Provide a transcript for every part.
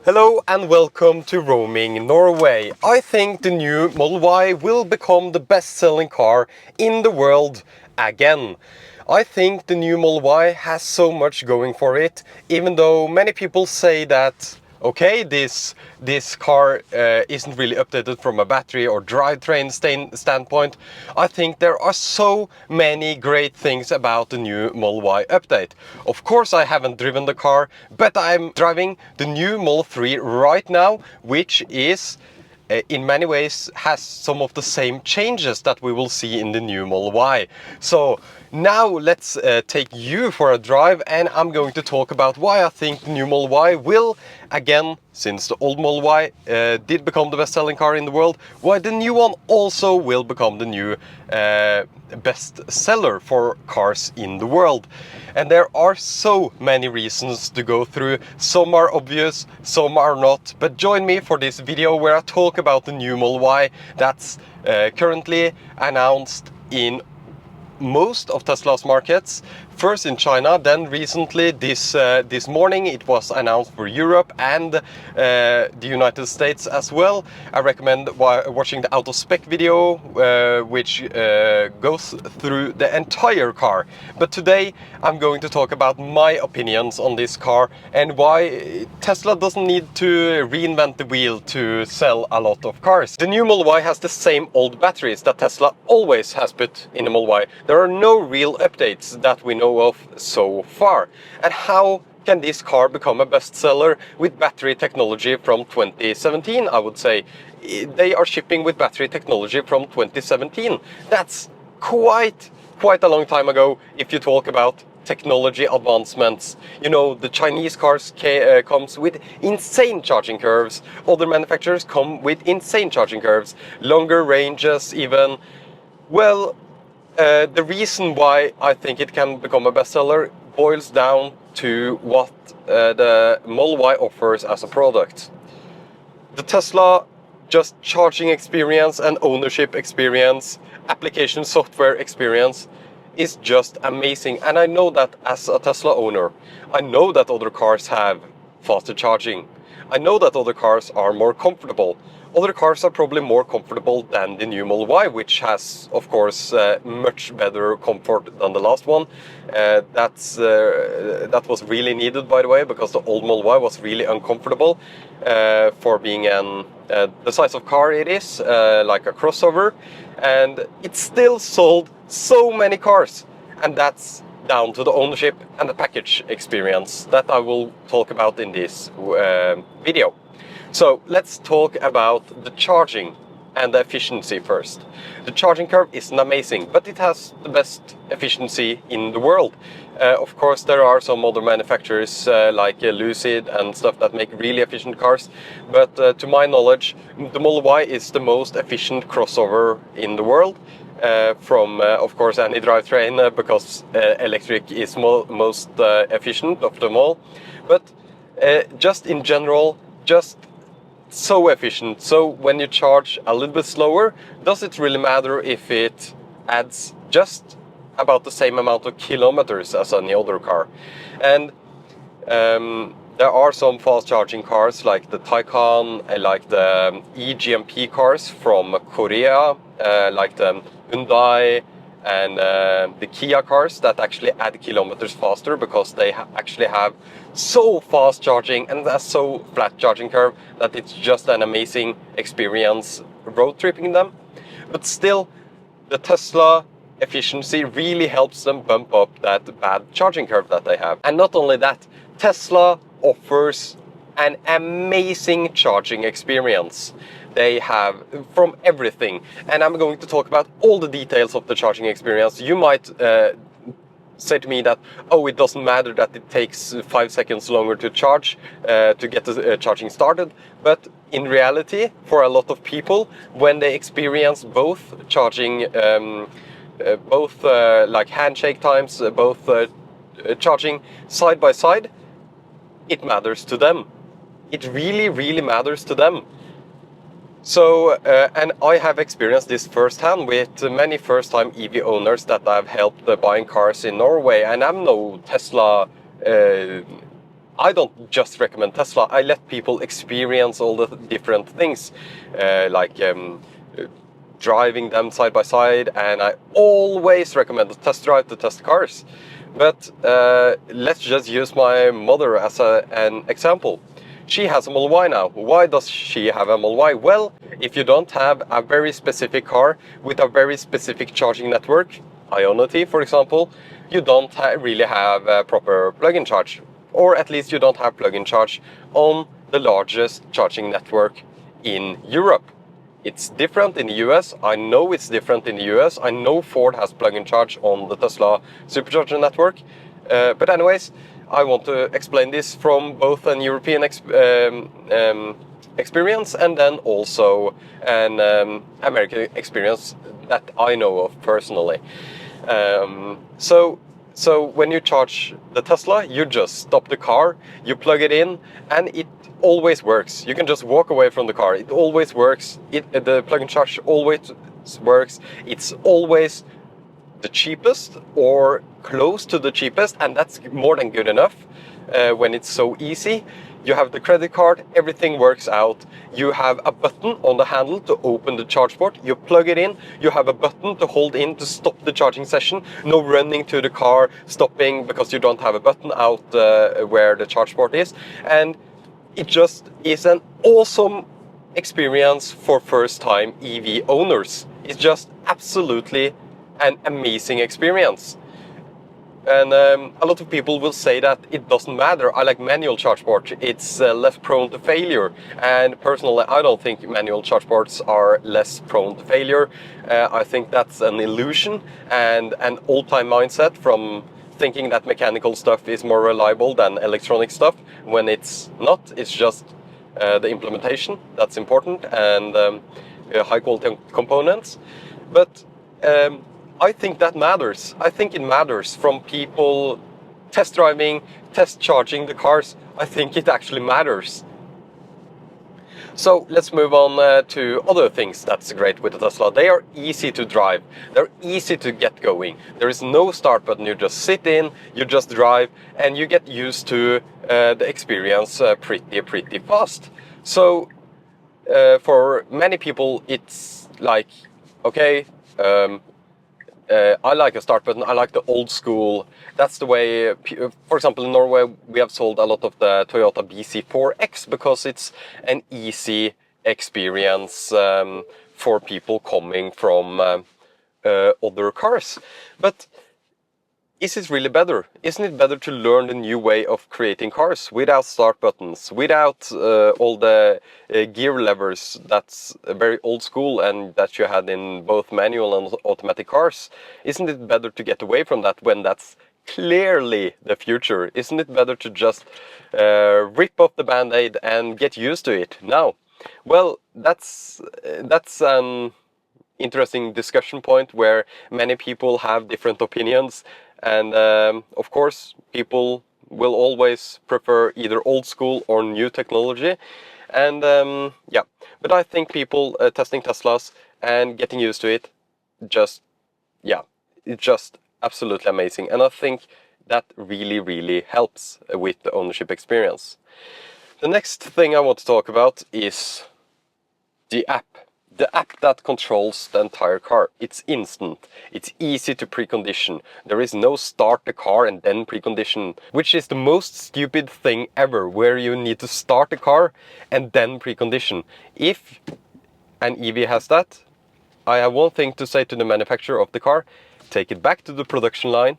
Hello and welcome to Roaming Norway. I think the new Model Y will become the best-selling car in the world again. I think the new Model Y has so much going for it, even though many people say that okay, this car isn't really updated from a battery or drivetrain standpoint. I think there are so many great things about the new Model Y update. Of course, I haven't driven the car, but I'm driving the new Model 3 right now, which is in many ways has some of the same changes that we will see in the new Model Y. So now let's take you for a drive, and I'm going to talk about why I think the new Model Y will, again, since the old Model Y did become the best-selling car in the world, why the new one also will become the new best seller for cars in the world. And there are so many reasons to go through. Some are obvious, some are not, but join me for this video where I talk about the new Model Y that's currently announced in most of Tesla's markets. First in China, then recently this morning it was announced for Europe and the United States as well. I recommend watching the out of spec video which goes through the entire car. But today I'm going to talk about my opinions on this car and why Tesla doesn't need to reinvent the wheel to sell a lot of cars. The new Model Y has the same old batteries that Tesla always has put in the Model Y. There are no real updates that we know of so far. And how can this car become a bestseller with battery technology from 2017? I would say they are shipping with battery technology from 2017. That's quite a long time ago if you talk about technology advancements. You know, the Chinese cars comes with insane charging curves. Other manufacturers come with insane charging curves, longer ranges even. Well, the reason why I think it can become a bestseller boils down to what the Model Y offers as a product. The Tesla just charging experience and ownership experience, application software experience is just amazing. And I know that as a Tesla owner, I know that other cars have faster charging. I know that other cars are more comfortable. Other cars are probably more comfortable than the new Model Y, which has, of course, much better comfort than the last one. That was really needed, by the way, because the old Model Y was really uncomfortable for being the size of car it is, like a crossover. And it still sold so many cars. And that's down to the ownership and the package experience that I will talk about in this video. So let's talk about the charging and the efficiency first. The charging curve isn't amazing, but it has the best efficiency in the world. Of course, there are some other manufacturers like Lucid and stuff that make really efficient cars, but to my knowledge, the Model Y is the most efficient crossover in the world. From of course any drivetrain because electric is most efficient of them all, but just in general, just so efficient. So when you charge a little bit slower, does it really matter if it adds just about the same amount of kilometers as any other car? And there are some fast charging cars like the Taycan, like the eGMP cars from Korea, like the Hyundai and the Kia cars that actually add kilometers faster because they actually have so fast charging and a so flat charging curve that it's just an amazing experience road tripping them. But still, the Tesla efficiency really helps them bump up that bad charging curve that they have. And not only that, Tesla offers an amazing charging experience. They have from everything, and I'm going to talk about all the details of the charging experience. You might say to me that, oh, it doesn't matter that it takes 5 seconds longer to charge to get the charging started, but in reality, for a lot of people, when they experience both charging, like handshake times, both charging side by side, it matters to them. It really matters to them. So, and I have experienced this firsthand with many first-time EV owners that I've helped buying cars in Norway, and I'm no Tesla I don't just recommend Tesla. I let people experience all the different things, like driving them side by side, and I always recommend a test drive to test cars. But let's just use my mother as an example. She has a Model Y now. Why does she have a Model Y? Well, if you don't have a very specific car with a very specific charging network, Ionity for example, you don't really have a proper plug-in charge. Or at least you don't have plug-in charge on the largest charging network in Europe. It's different in the US. I know it's different in the US. I know Ford has plug-in charge on the Tesla supercharger network. But anyways, I want to explain this from both an European experience and then also an American experience that I know of personally. So when you charge the Tesla, you just stop the car, you plug it in, and it always works. You can just walk away from the car. It always works. The plug-in charge always works. It's always the cheapest or close to the cheapest, and that's more than good enough when it's so easy. You have the credit card, everything works out. You have a button on the handle to open the charge port. You plug it in, you have a button to hold in to stop the charging session. No running to the car, stopping because you don't have a button out where the charge port is. And it just is an awesome experience for first-time EV owners. It's just absolutely an amazing experience. And a lot of people will say that it doesn't matter. I like manual charge port. It's less prone to failure. And personally, I don't think manual charge ports are less prone to failure. I think that's an illusion and an old-time mindset from thinking that mechanical stuff is more reliable than electronic stuff when it's not. It's just the implementation that's important and high-quality components. But I think that matters. I think it matters from people test driving, test charging the cars. I think it actually matters. So let's move on to other things that's great with the Tesla. They are easy to drive. They're easy to get going. There is no start button. You just sit in, you just drive, and you get used to the experience pretty fast. So for many people, it's like, okay, I like a start button. I like the old school. That's the way, for example, in Norway, we have sold a lot of the Toyota BC4X because it's an easy experience for people coming from other cars. But is it really better? Isn't it better to learn the new way of creating cars without start buttons, without all the gear levers that's very old school and that you had in both manual and automatic cars? Isn't it better to get away from that when that's clearly the future? Isn't it better to just rip off the band-aid and get used to it now? Well, that's an interesting discussion point where many people have different opinions. And of course, people will always prefer either old school or new technology. And yeah, but I think people testing Teslas and getting used to it, just, yeah, it's just absolutely amazing. And I think that really helps with the ownership experience. The next thing I want to talk about is the app. The app that controls the entire car. It's instant. It's easy to precondition. There is no start the car and then precondition, which is the most stupid thing ever, where you need to start the car and then precondition. If an EV has that, I have one thing to say to the manufacturer of the car: take it back to the production line,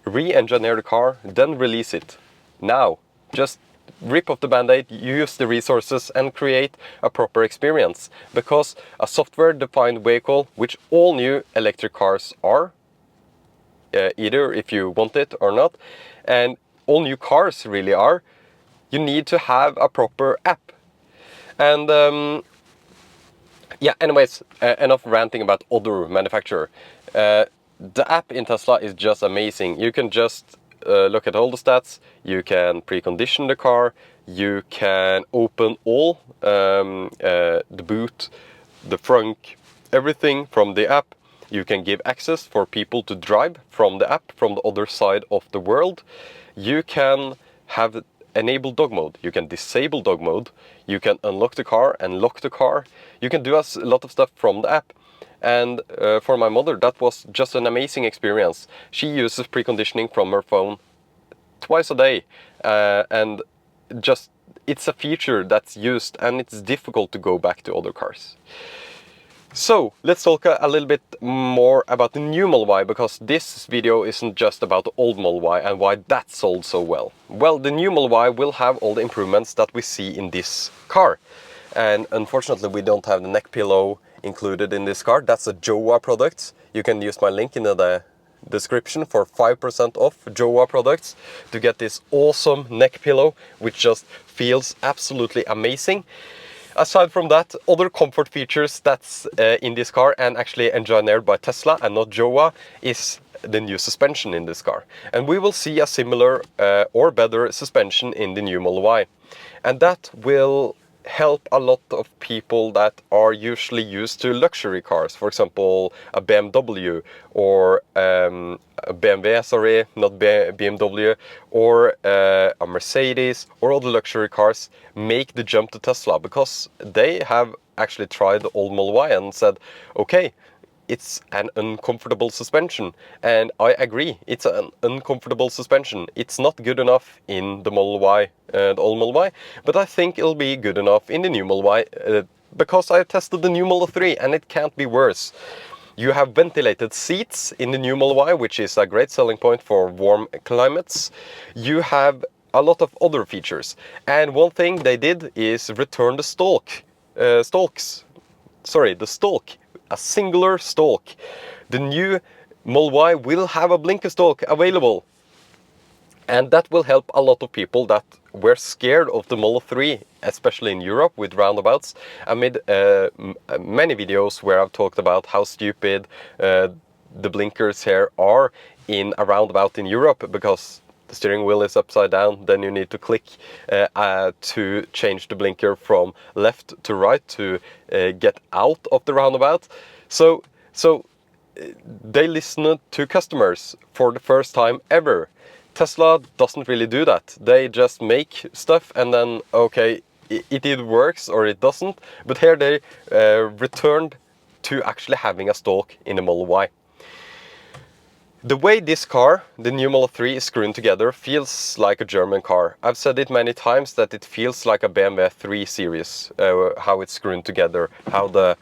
re-engineer the car, then release it. Now, just rip off the band-aid, use the resources and create a proper experience. Because a software-defined vehicle, which all new electric cars are, either if you want it or not, and all new cars really are, you need to have a proper app. And yeah, anyways, enough ranting about other manufacturer. The app in Tesla is just amazing. You can just look at all the stats, you can precondition the car, you can open all the boot, the frunk, everything from the app. You can give access for people to drive from the app from the other side of the world. You can have enable dog mode, you can disable dog mode, you can unlock the car and lock the car. You can do a lot of stuff from the app. And for my mother, that was just an amazing experience. She uses preconditioning from her phone twice a day, and just it's a feature that's used, and it's difficult to go back to other cars. So let's talk a little bit more about the new Model Y, because this video isn't just about the old Model Y and why that sold so well. Well, the new Model Y will have all the improvements that we see in this car. And unfortunately we don't have the neck pillow included in this car. That's a Jowa product. You can use my link in the description for 5% off Jowa products to get this awesome neck pillow, which just feels absolutely amazing. Aside from that, other comfort features that's in this car, and actually engineered by Tesla and not Jowa, is the new suspension in this car. And we will see a similar or better suspension in the new Model Y. And that will help a lot of people that are usually used to luxury cars. For example, a BMW or a BMW, sorry, not BMW, or a Mercedes, or other luxury cars make the jump to Tesla, because they have actually tried the old Model Y and said, okay, it's an uncomfortable suspension. And I agree, it's an uncomfortable suspension. It's not good enough in the Model Y, the old Model Y, but I think it'll be good enough in the new Model Y, because I tested the new Model 3 and it can't be worse. You have ventilated seats in the new Model Y, which is a great selling point for warm climates. You have a lot of other features. And one thing they did is return the stalk. The stalk. A singular stalk. The new Model Y will have a blinker stalk available. And that will help a lot of people that were scared of the Model 3, especially in Europe with roundabouts. I made many videos where I've talked about how stupid the blinkers here are in a roundabout in Europe, because the steering wheel is upside down, then you need to click to change the blinker from left to right to get out of the roundabout. So they listened to customers for the first time ever. Tesla doesn't really do that. They just make stuff and then, okay, it either works or it doesn't. But here they returned to actually having a stalk in the Model Y. The way this car, the new Model 3, is screwed together feels like a German car. I've said it many times that it feels like a BMW 3 Series, how it's screwed together, how the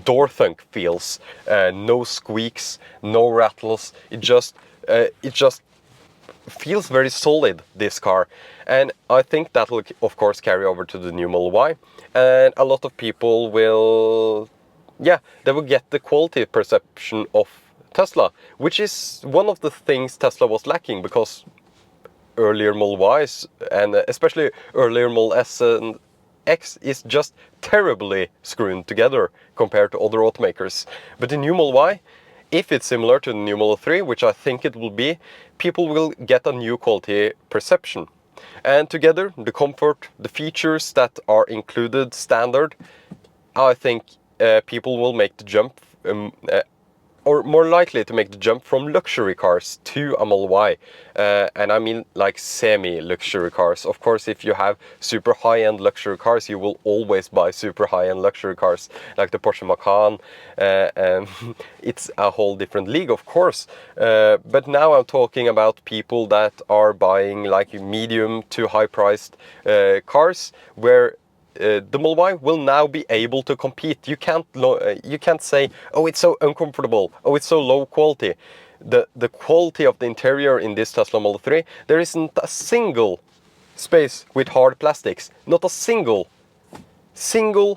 door thunk feels. No squeaks, no rattles. It just feels very solid, this car. And I think that will of course carry over to the new Model Y. And a lot of people will, they will get the quality perception of Tesla, which is one of the things Tesla was lacking, because earlier Model Ys, and especially earlier Model S and X, is just terribly screwed together compared to other automakers. But the new Model Y, if it's similar to the new Model 3, which I think it will be, people will get a new quality perception. And together, the comfort, the features that are included standard, I think people will make the jump, or more likely to make the jump from luxury cars to a Model Y. And I mean like semi-luxury cars. Of course, if you have super high-end luxury cars, you will always buy super high-end luxury cars, like the Porsche Macan. It's a whole different league, of course. But now I'm talking about people that are buying like medium to high-priced cars, where the Model Y will now be able to compete. You can't say, oh, it's so uncomfortable, oh, it's so low quality. The quality of the interior in this Tesla Model 3, there isn't a single space with hard plastics. Not a single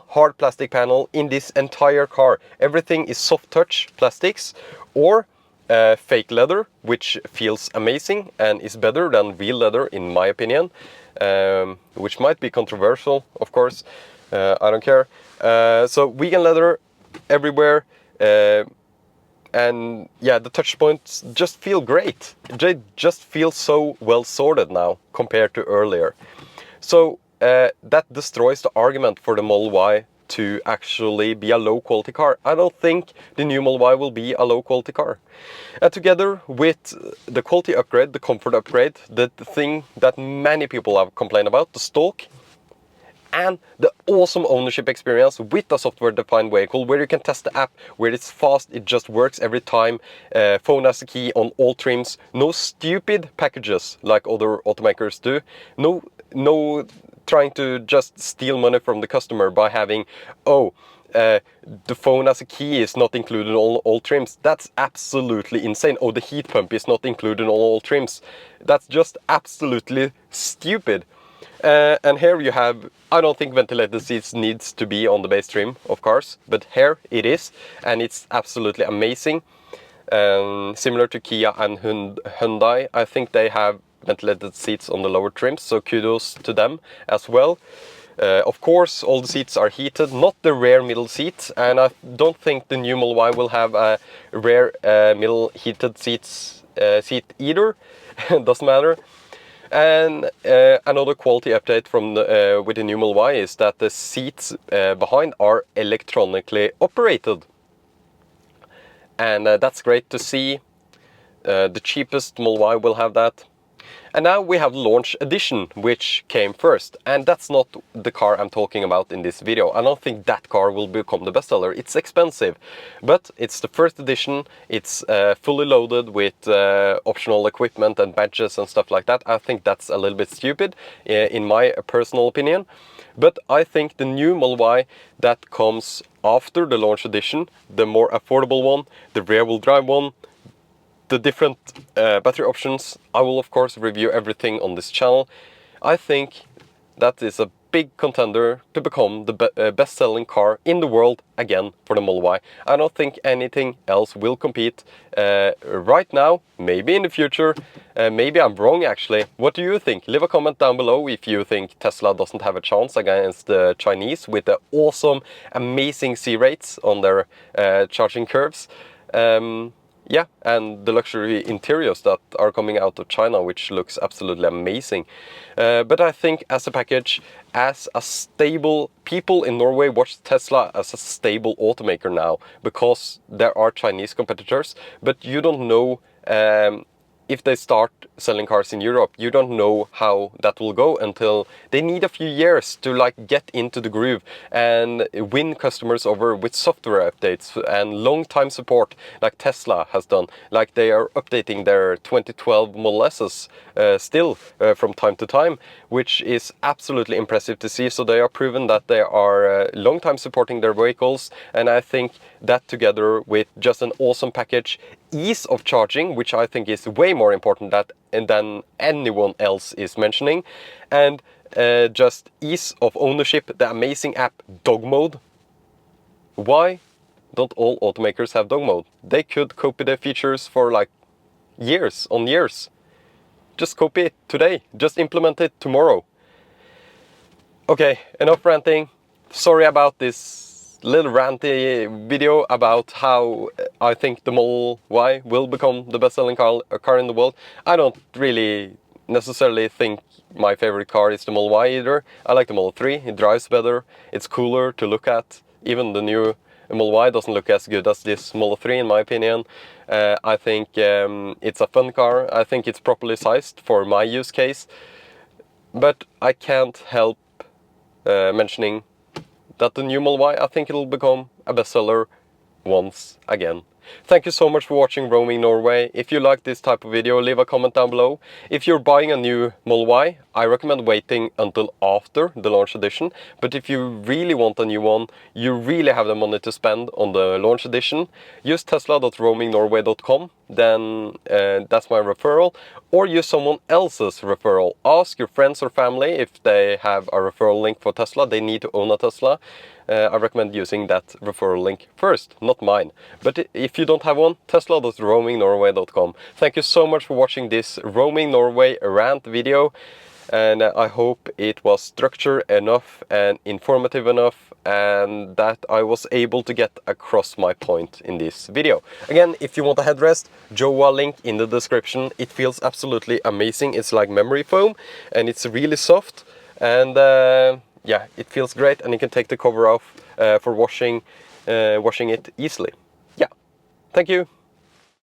hard plastic panel in this entire car. Everything is soft touch plastics or fake leather, which feels amazing and is better than real leather in my opinion. Which might be controversial, of course. I don't care. So vegan leather everywhere, and yeah, the touch points just feel great. They just feel so well sorted now compared to earlier. So that destroys the argument for the Model Y to actually be a low quality car. I don't think the new Model Y will be a low quality car. And together with the quality upgrade, the comfort upgrade, the thing that many people have complained about, the stalk, and the awesome ownership experience with a software-defined vehicle where you can test the app, where it's fast, it just works every time, phone as a key on all trims, no stupid packages like other automakers do, no trying to just steal money from the customer by having, the phone as a key is not included on all trims. That's absolutely insane. Oh, the heat pump is not included on all trims. That's just absolutely stupid. And here you have, I don't think ventilated seats needs to be on the base trim of cars, but here it is, and it's absolutely amazing. Similar to Kia and Hyundai, I think they have ventilated seats on the lower trims, so kudos to them as well. Of course, all the seats are heated, not the rear middle seat, and I don't think the new Model Y will have a rear middle heated seat either. Doesn't matter. And another quality update from with the new Model Y is that the seats behind are electronically operated. And that's great to see. The cheapest Model Y will have that. And now we have the launch edition, which came first. And that's not the car I'm talking about in this video. I don't think that car will become the bestseller. It's expensive, but it's the first edition. It's fully loaded with optional equipment and badges and stuff like that. I think that's a little bit stupid, in my personal opinion. But I think the new Model Y that comes after the launch edition, the more affordable one, the rear-wheel drive one, the different battery options, I will of course review everything on this channel. I think that is a big contender to become the best-selling car in the world again for the Model Y. I don't think anything else will compete right now, maybe in the future. Maybe I'm wrong actually. What do you think? Leave a comment down below if you think Tesla doesn't have a chance against the Chinese with the awesome, amazing C-rates on their charging curves. Yeah, and the luxury interiors that are coming out of China, which looks absolutely amazing. But I think as a package, as a stable, people in Norway watch Tesla as a stable automaker now, because there are Chinese competitors, but you don't know if they start selling cars in Europe, you don't know how that will go until they need a few years to like get into the groove and win customers over with software updates and long time support like Tesla has done. Like they are updating their 2012 Model S's still from time to time, which is absolutely impressive to see. So they are proven that they are long time supporting their vehicles, and I think that together with just an awesome package, ease of charging, which I think is way more important than anyone else is mentioning, and just ease of ownership, the amazing app Dog Mode. Why don't all automakers have Dog Mode? They could copy the features for like years on years. Just copy it today, just implement it tomorrow. Okay, enough ranting. Sorry about this little ranty video about how I think the Model Y will become the best-selling car in the world. I don't really necessarily think my favorite car is the Model Y either. I like the Model 3, it drives better, it's cooler to look at. Even the new Model Y doesn't look as good as this Model 3 in my opinion. I think it's a fun car, I think it's properly sized for my use case. But I can't help mentioning that the new Model Y, I think it'll become a bestseller once again. Thank you so much for watching Roaming Norway. If you like this type of video, leave a comment down below. If you're buying a new Model Y, I recommend waiting until after the launch edition. But if you really want a new one, you really have the money to spend on the launch edition, use tesla.roamingnorway.com, then that's my referral. Or use someone else's referral. Ask your friends or family if they have a referral link for Tesla. They need to own a Tesla. I recommend using that referral link first, not mine. But if you don't have one, tesla.roamingnorway.com. Thank you so much for watching this Roaming Norway rant video. And I hope it was structured enough and informative enough, and that I was able to get across my point in this video. Again, if you want a headrest, Jowa link in the description. It feels absolutely amazing. It's like memory foam and it's really soft, and yeah, it feels great, and you can take the cover off for washing it easily. Yeah, thank you.